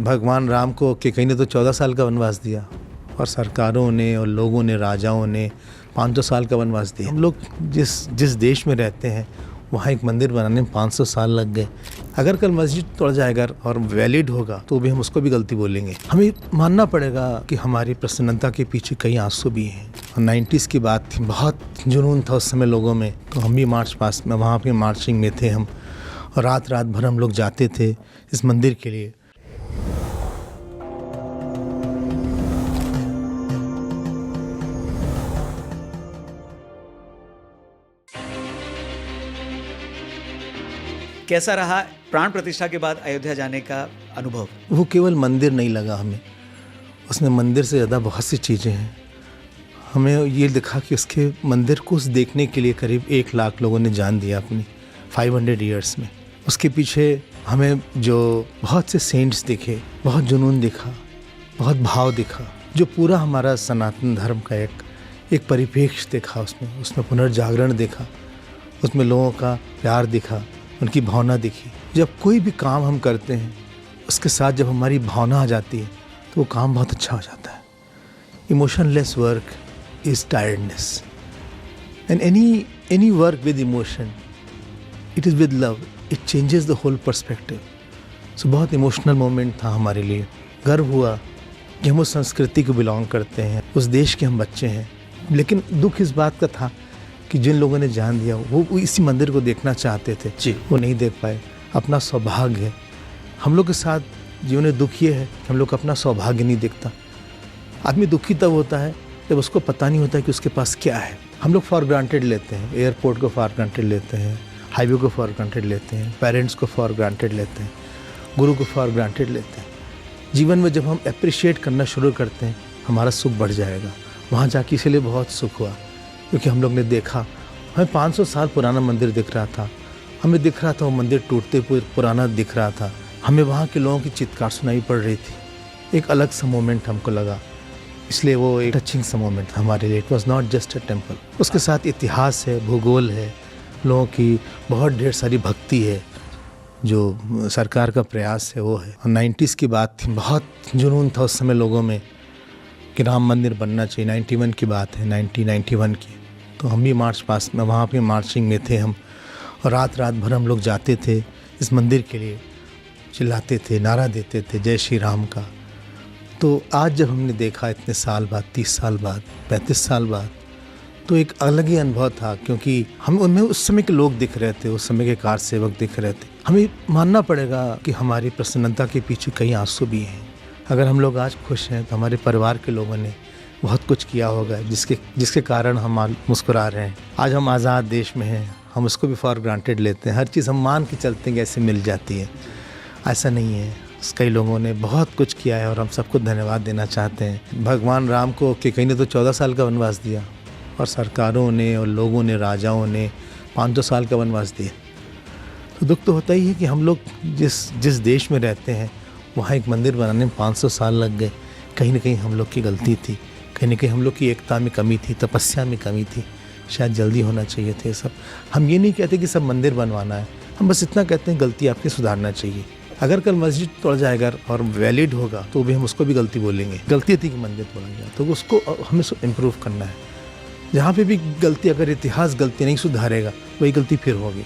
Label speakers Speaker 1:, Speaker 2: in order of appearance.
Speaker 1: भगवान राम को कहीं ने तो 14 साल का वनवास दिया और सरकारों ने और लोगों ने, राजाओं ने 500 साल का वनवास दिया। हम लोग जिस देश में रहते हैं वहाँ एक मंदिर बनाने में 500 साल लग गए। अगर कल मस्जिद तोड़ जाएगा और वैलिड होगा तो भी हम उसको भी गलती बोलेंगे। हमें मानना पड़ेगा कि हमारी प्रसन्नता के पीछे कई आंसू भी हैं। 90s की बात थी, बहुत जुनून था उस समय लोगों में, तो हम भी मार्च पास में वहाँ पे मार्चिंग में थे हम, और रात भर हम लोग जाते थे इस मंदिर के लिए।
Speaker 2: कैसा रहा प्राण प्रतिष्ठा के बाद अयोध्या जाने का अनुभव?
Speaker 1: वो केवल मंदिर नहीं लगा हमें, उसमें मंदिर से ज़्यादा बहुत सी चीज़ें हैं। हमें ये दिखा कि उसके मंदिर को देखने के लिए करीब 1 लाख लोगों ने जान दिया अपनी 500 ईयर्स में। उसके पीछे हमें जो बहुत से सेंट्स दिखे, बहुत जुनून दिखा, बहुत भाव दिखा, जो पूरा हमारा सनातन धर्म का एक परिप्रेक्ष्य दिखा। उसमें पुनर्जागरण दिखा, उसमें लोगों का प्यार दिखा, उनकी भावना दिखी। जब कोई भी काम हम करते हैं उसके साथ जब हमारी भावना आ जाती है तो वो काम बहुत अच्छा हो जाता है। Emotionless work is tiredness, and any work with emotion, it is with love, it changes the whole perspective. So बहुत इमोशनल मोमेंट था हमारे लिए। गर्व हुआ कि हम उस संस्कृति को बिलोंग करते हैं, उस देश के हम बच्चे हैं। लेकिन दुख इस बात का था कि जिन लोगों ने जान दिया वो इसी मंदिर को देखना चाहते थे जी, वो नहीं देख पाए। अपना सौभाग्य है हम लोग के साथ। जीवन में दुख ये है कि हम लोग का अपना सौभाग्य नहीं दिखता। आदमी दुखी तब होता है जब उसको पता नहीं होता कि उसके पास क्या है। हम लोग फॉर ग्रांटेड लेते हैं, एयरपोर्ट को फॉर ग्रांटेड लेते हैं, हाईवे को फॉर ग्रांटेड लेते हैं, पेरेंट्स को फॉर ग्रांटेड लेते हैं, गुरु को फॉर ग्रांटेड लेते हैं। जीवन में जब हम अप्रिशिएट करना शुरू करते हैं हमारा सुख बढ़ जाएगा। वहाँ जाके इसलिए बहुत सुख हुआ क्योंकि हम लोग ने देखा, हमें 500 साल पुराना मंदिर दिख रहा था। हमें दिख रहा था वो मंदिर टूटते पुराना दिख रहा था। हमें वहाँ के लोगों की चित्कार सुनाई पड़ रही थी। एक अलग सा मोमेंट हमको लगा, इसलिए वो एक टचिंग सा मोमेंट था हमारे लिए। It was not just a temple, उसके साथ इतिहास है, भूगोल है, लोगों की बहुत ढेर सारी भक्ति है, जो सरकार का प्रयास है वो है। 90s की बात थी, बहुत जुनून था उस समय लोगों में कि राम मंदिर बनना चाहिए। 91 की बात है, 1991 की। तो हम भी मार्च पास में वहाँ पे मार्चिंग में थे हम, और रात भर हम लोग जाते थे इस मंदिर के लिए, चिल्लाते थे, नारा देते थे जय श्री राम का। तो आज जब हमने देखा इतने साल बाद, 30 साल बाद, 35 साल बाद, तो एक अलग ही अनुभव था। क्योंकि हम उनमें उस समय के लोग दिख रहे थे, उस समय के कार सेवक दिख रहे थे। हमें मानना पड़ेगा कि हमारी प्रसन्नता के पीछे कई आंसू भी हैं। अगर हम लोग आज खुश हैं तो हमारे परिवार के लोगों ने बहुत कुछ किया होगा जिसके कारण हम मुस्कुरा रहे हैं। आज हम आज़ाद देश में हैं, हम उसको भी फॉर ग्रांटेड लेते हैं। हर चीज़ हम मान के चलते हैं कि ऐसे मिल जाती है, ऐसा नहीं है। कई लोगों ने बहुत कुछ किया है और हम सबको धन्यवाद देना चाहते हैं। भगवान राम को कहीं ने तो 14 साल का वनवास दिया और सरकारों ने और लोगों ने, राजाओं ने 500 साल का वनवास दिया। तो दुख तो होता ही है कि हम लोग जिस देश में रहते हैं वहाँ एक मंदिर बनाने में 500 साल लग गए। कहीं ना कहीं हम लोग की गलती थी, कहीं ना कहीं हम लोग की एकता में कमी थी, तपस्या में कमी थी। शायद जल्दी होना चाहिए थे सब। हम ये नहीं कहते कि सब मंदिर बनवाना है, हम बस इतना कहते हैं गलती आपकी सुधारना चाहिए। अगर कल मस्जिद तोड़ जाएगा और वैलिड होगा तो भी हम उसको भी गलती बोलेंगे। गलती थी कि मंदिर तोड़ा गया, तो उसको हमें इम्प्रूव करना है। जहाँ पे भी गलती, अगर इतिहास गलती नहीं सुधारेगा वही गलती फिर होगी।